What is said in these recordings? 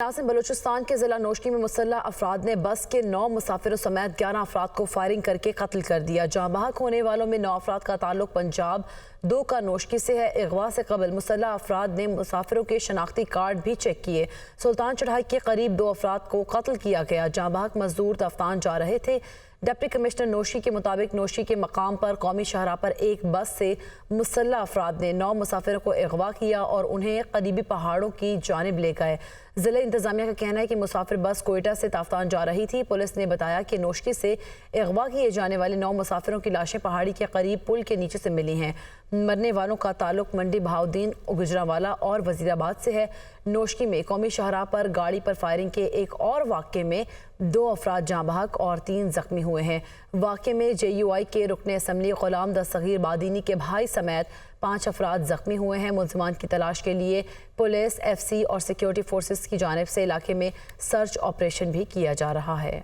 ناظرین، بلوچستان کے ضلع نوشکی میں مسلح افراد نے بس کے 9 مسافروں سمیت 11 افراد کو فائرنگ کر کے قتل کر دیا۔ جاں بحق ہونے والوں میں 9 افراد کا تعلق پنجاب، 2 کا نوشکی سے ہے۔ اغوا سے قبل مسلح افراد نے مسافروں کے شناختی کارڈ بھی چیک کیے۔ سلطان چڑھائی کے قریب 2 افراد کو قتل کیا گیا۔ جاں بحق مزدور دفتان جا رہے تھے۔ ڈپٹی کمشنر نوشکی کے مطابق نوشکی کے مقام پر قومی شاہراہ پر ایک بس سے مسلح افراد نے 9 مسافروں کو اغوا کیا اور انہیں قریبی پہاڑوں کی جانب لے گئے۔ ضلع انتظامیہ کا کہنا ہے کہ مسافر بس کوئٹہ سے تافتان جا رہی تھی۔ پولیس نے بتایا کہ نوشکی سے اغوا کیے جانے والے 9 مسافروں کی لاشیں پہاڑی کے قریب پل کے نیچے سے ملی ہیں۔ مرنے والوں کا تعلق منڈی بہاؤدین، گجرانوالہ اور وزیر آباد سے ہے۔ نوشکی میں قومی شاہراہ پر گاڑی پر فائرنگ کے ایک اور واقعے میں 2 افراد جاں بحق اور 3 زخمی ہوئے ہیں۔ واقعے میں JUI کے رکن اسمبلی غلام دستگیر بادینی کے بھائی سمیت 5 افراد زخمی ہوئے ہیں۔ ملزمان کی تلاش کے لیے پولیس، FC اور سیکیورٹی فورسز کی جانب سے علاقے میں سرچ آپریشن بھی کیا جا رہا ہے۔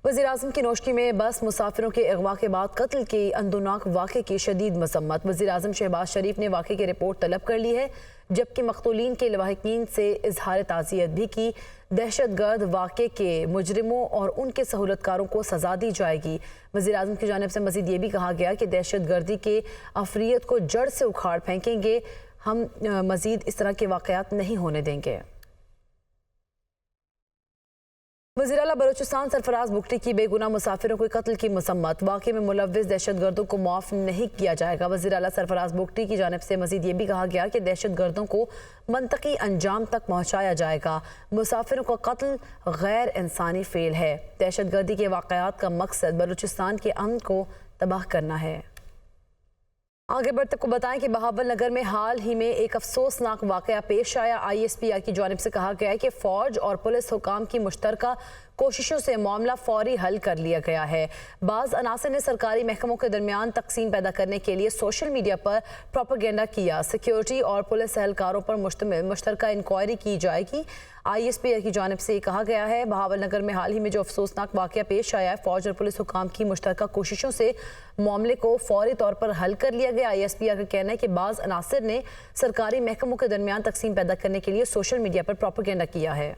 وزیراعظم کی نوشکی میں بس مسافروں کے اغوا کے بعد قتل کے اندوناک واقعے کی شدید مذمت۔ وزیراعظم شہباز شریف نے واقعے کی رپورٹ طلب کر لی ہے، جبکہ مقتولین کے لواحقین سے اظہار تعزیت بھی کی۔ دہشت گرد واقعے کے مجرموں اور ان کے سہولت کاروں کو سزا دی جائے گی۔ وزیراعظم کی جانب سے مزید یہ بھی کہا گیا کہ دہشت گردی کے افریت کو جڑ سے اکھاڑ پھینکیں گے، ہم مزید اس طرح کے واقعات نہیں ہونے دیں گے۔ وزیراعلیٰ بلوچستان سرفراز بگٹی کی بے گناہ مسافروں کے قتل کی مذمت۔ واقعے میں ملوث دہشت گردوں کو معاف نہیں کیا جائے گا۔ وزیراعلیٰ سرفراز بگٹی کی جانب سے مزید یہ بھی کہا گیا کہ دہشت گردوں کو منطقی انجام تک پہنچایا جائے گا۔ مسافروں کا قتل غیر انسانی فعل ہے۔ دہشت گردی کے واقعات کا مقصد بلوچستان کے امن کو تباہ کرنا ہے۔ آگے بڑھتے کو بتائیں کہ بہاول نگر میں حال ہی میں ایک افسوسناک واقعہ پیش آیا۔ ISPR کی جانب سے کہا گیا ہے کہ فوج اور پولیس حکام کی مشترکہ کوششوں سے معاملہ فوری حل کر لیا گیا ہے۔ بعض عناصر نے سرکاری محکموں کے درمیان تقسیم پیدا کرنے کے لیے سوشل میڈیا پر پروپیگنڈا کیا۔ سیکیورٹی اور پولیس اہلکاروں پر مشتمل مشترکہ انکوائری کی جائے گی۔ ISPR کی جانب سے یہ کہا گیا ہے، بہاول نگر میں حال ہی میں جو افسوسناک واقعہ پیش آیا ہے، فوج اور پولیس حکام کی مشترکہ کوششوں سے معاملے کو فوری طور پر حل کر لیا گیا۔ ISPR کا کہنا ہے کہ بعض عناصر نے سرکاری محکموں کے درمیان تقسیم پیدا کرنے کے لیے سوشل میڈیا پر پروپیگنڈا کیا ہے۔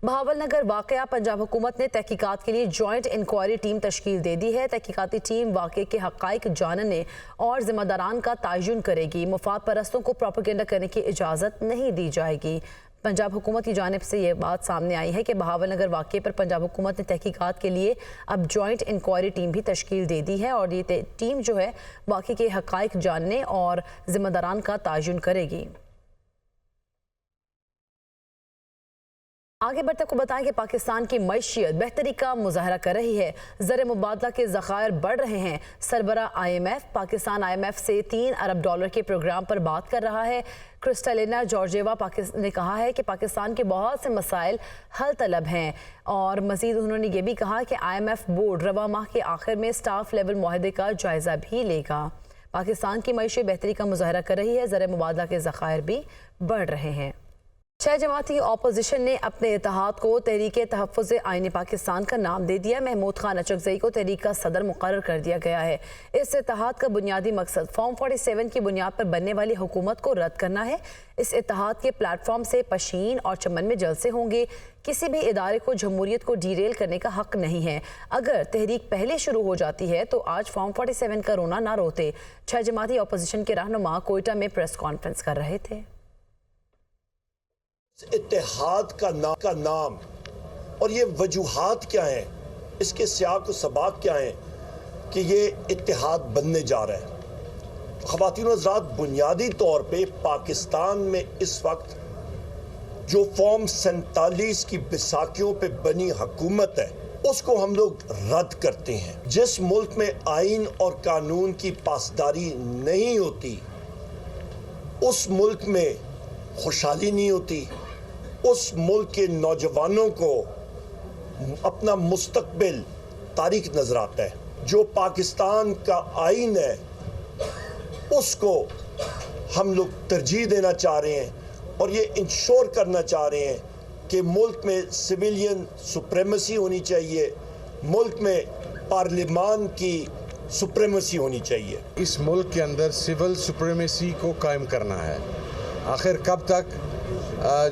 بہاول نگر واقعہ پنجاب حکومت نے تحقیقات کے لیے جوائنٹ انکوائری ٹیم تشکیل دے دی ہے۔ تحقیقاتی ٹیم واقعے کے حقائق جاننے اور ذمہ داران کا تعین کرے گی۔ مفاد پرستوں کو پروپیگنڈا کرنے کی اجازت نہیں دی جائے گی۔ پنجاب حکومت کی جانب سے یہ بات سامنے آئی ہے کہ بہاول نگر واقعے پر پنجاب حکومت نے تحقیقات کے لیے اب جوائنٹ انکوائری ٹیم بھی تشکیل دے دی ہے اور یہ ٹیم جو ہے واقعے کے حقائق جاننے اور ذمہ داران کا تعین کرے گی۔ آگے بڑھتے کو بتائیں کہ پاکستان کی معیشت بہتری کا مظاہرہ کر رہی ہے۔ زر مبادلہ کے ذخائر بڑھ رہے ہیں۔ سربراہ IMF پاکستان IMF سے $3 ارب کے پروگرام پر بات کر رہا ہے۔ کرسٹلینا جارجیوا نے کہا ہے کہ پاکستان کے بہت سے مسائل حل طلب ہیں اور مزید انہوں نے یہ بھی کہا کہ IMF بورڈ رواں ماہ کے آخر میں سٹاف لیول معاہدے کا جائزہ بھی لے گا۔ پاکستان کی معیشت بہتری کا مظاہرہ کر رہی ہے۔ زر مبادلہ کے ذخائر بھی بڑھ رہے ہیں۔ 6 جماعتی اپوزیشن نے اپنے اتحاد کو تحریک تحفظ آئین پاکستان کا نام دے دیا۔ محمود خان اچکزئی کو تحریک کا صدر مقرر کر دیا گیا ہے۔ اس اتحاد کا بنیادی مقصد فارم 47 کی بنیاد پر بننے والی حکومت کو رد کرنا ہے۔ اس اتحاد کے پلیٹ فارم سے پشین اور چمن میں جلسے ہوں گے۔ کسی بھی ادارے کو جمہوریت کو ڈیریل کرنے کا حق نہیں ہے۔ اگر تحریک پہلے شروع ہو جاتی ہے تو آج فارم 47 کا رونا نہ روتے۔ 6 جماعتی اپوزیشن کے رہنما کوئٹہ میں پریس کانفرنس کر رہے تھے۔ اتحاد کا نام اور یہ وجوہات کیا ہیں، اس کے سیاق و سباق کیا ہیں کہ یہ اتحاد بننے جا رہا ہے۔ خواتین و حضرات، بنیادی طور پہ پاکستان میں اس وقت جو فارم 47 کی بیساکھیوں پہ بنی حکومت ہے اس کو ہم لوگ رد کرتے ہیں۔ جس ملک میں آئین اور قانون کی پاسداری نہیں ہوتی اس ملک میں خوشحالی نہیں ہوتی، اس ملک کے نوجوانوں کو اپنا مستقبل تاریک نظر آتا ہے۔ جو پاکستان کا آئین ہے اس کو ہم لوگ ترجیح دینا چاہ رہے ہیں اور یہ انشور کرنا چاہ رہے ہیں کہ ملک میں سویلین سپریمیسی ہونی چاہیے، ملک میں پارلیمان کی سپریمیسی ہونی چاہیے۔ اس ملک کے اندر سول سپریمیسی کو قائم کرنا ہے۔ آخر کب تک؟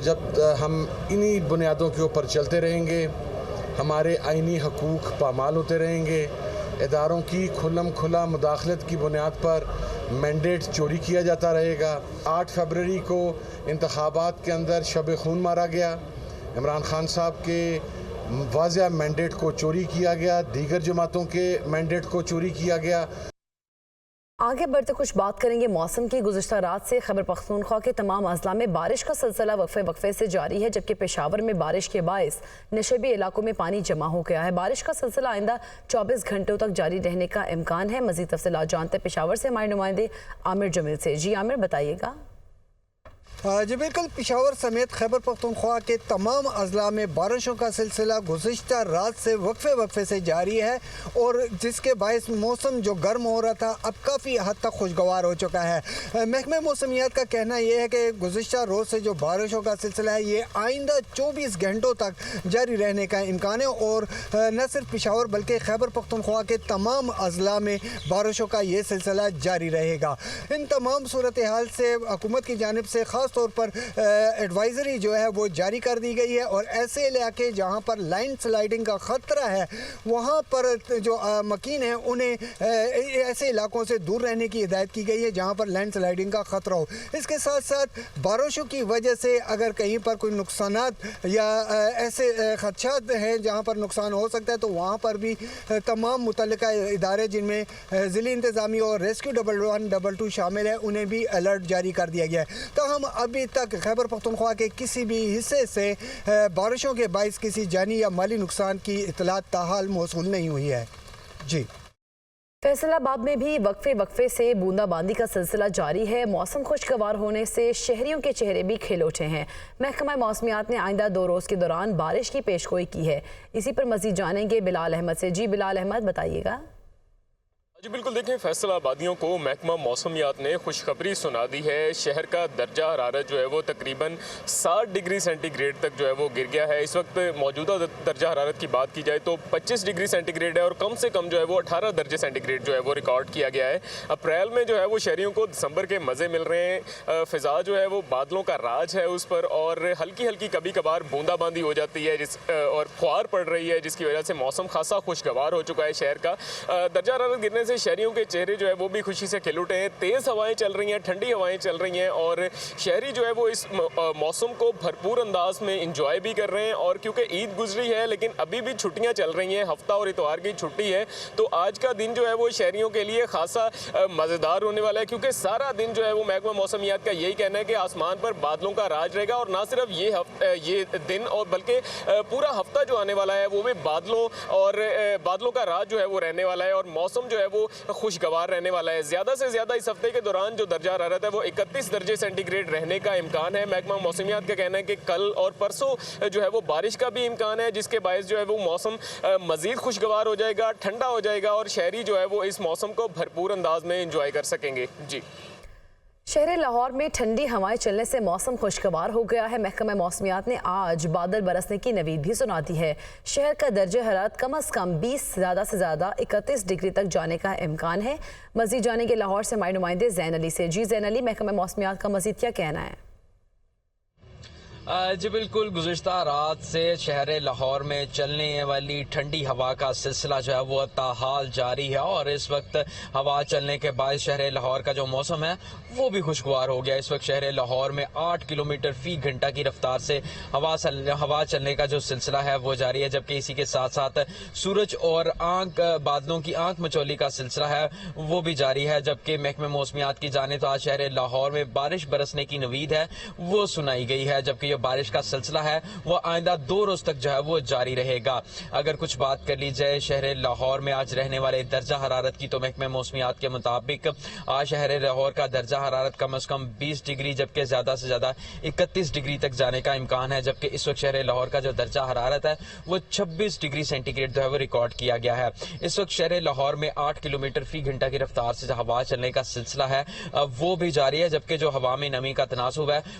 جب ہم انہی بنیادوں کے اوپر چلتے رہیں گے، ہمارے آئینی حقوق پامال ہوتے رہیں گے، اداروں کی کھلم کھلا مداخلت کی بنیاد پر مینڈیٹ چوری کیا جاتا رہے گا۔ 8 فروری کو انتخابات کے اندر شب خون مارا گیا، عمران خان صاحب کے واضح مینڈیٹ کو چوری کیا گیا، دیگر جماعتوں کے مینڈیٹ کو چوری کیا گیا۔ آگے بڑھتے کچھ بات کریں گے موسم کی۔ گزشتہ رات سے خیبر پختونخوا کے تمام اضلاع میں بارش کا سلسلہ وقفے سے جاری ہے، جبکہ پشاور میں بارش کے باعث نشیبی علاقوں میں پانی جمع ہو گیا ہے۔ بارش کا سلسلہ آئندہ 24 گھنٹوں تک جاری رہنے کا امکان ہے۔ مزید تفصیلات جانتے پشاور سے ہمارے نمائندے عامر جمیل سے۔ جی عامر، بتائیے گا۔ جی بالکل، پشاور سمیت خیبر پختونخوا کے تمام اضلاع میں بارشوں کا سلسلہ گزشتہ رات سے وقفے سے جاری ہے، اور جس کے باعث موسم جو گرم ہو رہا تھا اب کافی حد تک خوشگوار ہو چکا ہے۔ محکمہ موسمیات کا کہنا یہ ہے کہ گزشتہ روز سے جو بارشوں کا سلسلہ ہے یہ آئندہ 24 گھنٹوں تک جاری رہنے کا امکان ہے، اور نہ صرف پشاور بلکہ خیبر پختونخوا کے تمام اضلاع میں بارشوں کا یہ سلسلہ جاری رہے گا۔ ان تمام صورتحال سے حکومت کی جانب سے خاص طور پر ایڈوائزری جو ہے وہ جاری کر دی گئی ہے، اور ایسے علاقے جہاں پر لائن سلائیڈنگ کا خطرہ ہے وہاں پر جو مکین ہیں انہیں ایسے علاقوں سے دور رہنے کی ہدایت کی گئی ہے جہاں پر لینڈ سلائیڈنگ کا خطرہ ہو۔ اس کے ساتھ ساتھ بارشوں کی وجہ سے اگر کہیں پر کوئی نقصانات یا ایسے خدشات ہیں جہاں پر نقصان ہو سکتا ہے تو وہاں پر بھی تمام متعلقہ ادارے جن میں ضلعی انتظامیہ اور ریسکیو 1122 شامل ہے انہیں بھی الرٹ جاری کر دیا گیا ہے۔ تاہم ابھی تک خیبر پختونخوا کے کسی بھی حصے سے بارشوں کے باعث کسی جانی یا مالی نقصان کی اطلاعات تاحال موصول نہیں ہوئی ہے۔ جی فیصل آباد میں بھی وقفے سے بوندا باندی کا سلسلہ جاری ہے۔ موسم خوشگوار ہونے سے شہریوں کے چہرے بھی کھل اٹھے ہیں۔ محکمہ موسمیات نے آئندہ 2 روز کے دوران بارش کی پیشگوئی کی ہے۔ اسی پر مزید جانیں گے بلال احمد سے۔ جی بلال احمد، بتائیے گا۔ جی بالکل، دیکھیں فیصل آبادیوں کو محکمہ موسمیات نے خوشخبری سنا دی ہے۔ شہر کا درجہ حرارت جو ہے وہ تقریباً 60 ڈگری سینٹی گریڈ تک جو ہے وہ گر گیا ہے۔ اس وقت موجودہ درجہ حرارت کی بات کی جائے تو 25 ڈگری سینٹی گریڈ ہے، اور کم سے کم جو ہے وہ 18 درجے سینٹی گریڈ جو ہے وہ ریکارڈ کیا گیا ہے۔ اپریل میں جو ہے وہ شہریوں کو دسمبر کے مزے مل رہے ہیں۔ فضا جو ہے وہ بادلوں کا راج ہے اس پر، اور ہلکی کبھی کبھار بوندا باندی ہو جاتی ہے اور فوار پڑ رہی ہے، جس کی وجہ سے موسم خاصا خوشگوار ہو چکا ہے شہر کا۔ درجہ حرارت گرنے سے شہریوں کے چہرے جو ہے وہ بھی خوشی سے کھل اٹھے ہیں۔ تیز ہوائیں چل رہی ہیں، ٹھنڈی ہوائیں چل رہی ہیں، اور شہری جو ہے وہ اس موسم کو بھرپور انداز میں انجوائے بھی کر رہے ہیں۔ اور کیونکہ عید گزری ہے لیکن ابھی بھی چھٹیاں چل رہی ہیں، ہفتہ اور اتوار کی چھٹی ہے، تو آج کا دن جو ہے وہ شہریوں کے لیے خاصا مزیدار ہونے والا ہے، کیونکہ سارا دن جو ہے وہ محکمہ موسمیات کا یہی کہنا ہے کہ آسمان پر بادلوں کا راج رہے گا، اور نہ صرف یہ دن اور بلکہ پورا ہفتہ جو آنے والا ہے وہ بھی بادلوں کا راج جو ہے وہ رہنے والا ہے، اور موسم جو ہے وہ خوشگوار رہنے والا ہے۔ زیادہ سے زیادہ اس ہفتے کے دوران جو درجہ حرارت ہے وہ 31 درجے سینٹی گریڈ رہنے کا امکان ہے۔ محکمہ موسمیات کا کہنا ہے کہ کل اور پرسوں جو ہے وہ بارش کا بھی امکان ہے، جس کے باعث جو ہے وہ موسم مزید خوشگوار ہو جائے گا، ٹھنڈا ہو جائے گا، اور شہری جو ہے وہ اس موسم کو بھرپور انداز میں انجوائے کر سکیں گے۔ جی شہر لاہور میں ٹھنڈی ہوائیں چلنے سے موسم خوشگوار ہو گیا ہے۔ محکمہ موسمیات نے آج بادل برسنے کی نوید بھی سنا دی ہے۔ شہر کا درجہ حرارت کم از کم 20 زیادہ سے زیادہ 31 ڈگری تک جانے کا امکان ہے۔ مزید جانیں گے لاہور سے ہمارے نمائندے زین علی سے۔ جی زین علی، محکمہ موسمیات کا مزید کیا کہنا ہے؟ جی بالکل، گزشتہ رات سے شہر لاہور میں چلنے والی ٹھنڈی ہوا کا سلسلہ جو ہے وہ تاحال جاری ہے، اور اس وقت ہوا چلنے کے باعث شہر لاہور کا جو موسم ہے وہ بھی خوشگوار ہو گیا۔ اس وقت شہر لاہور میں 8 کلومیٹر فی گھنٹہ کی رفتار سے ہوا چلنے کا جو سلسلہ ہے وہ جاری ہے، جبکہ اسی کے ساتھ ساتھ سورج اور بادلوں کی آنکھ مچولی کا سلسلہ ہے وہ بھی جاری ہے، جبکہ محکمہ موسمیات کی جانب سے آج شہر لاہور میں بارش برسنے کی نوید ہے وہ سنائی گئی ہے، جبکہ بارش کا سلسلہ ہے وہ آئندہ 2 روز تک جو ہے وہ جاری رہے گا۔ اگر کچھ بات کر لی جائے شہر لاہور میں آج رہنے والے درجہ حرارت کی تو محکمہ موسمیات کے مطابق آج شہر لاہور کا درجہ حرارت کم از کم 20 ڈگری جبکہ زیادہ سے زیادہ 31 ڈگری تک جانے کا امکان ہے، جبکہ اس وقت شہر لاہور کا جو درجہ حرارت ہے وہ 26 ڈگری سینٹی گریڈ جو ہے وہ ریکارڈ کیا گیا ہے۔ اس وقت شہر لاہور میں 8 کلومیٹر فی گھنٹہ کی رفتار سے جو ہوا چلنے کا سلسلہ ہے وہ بھی جاری ہے، جبکہ جو ہوا میں نمی کا تناسب ہے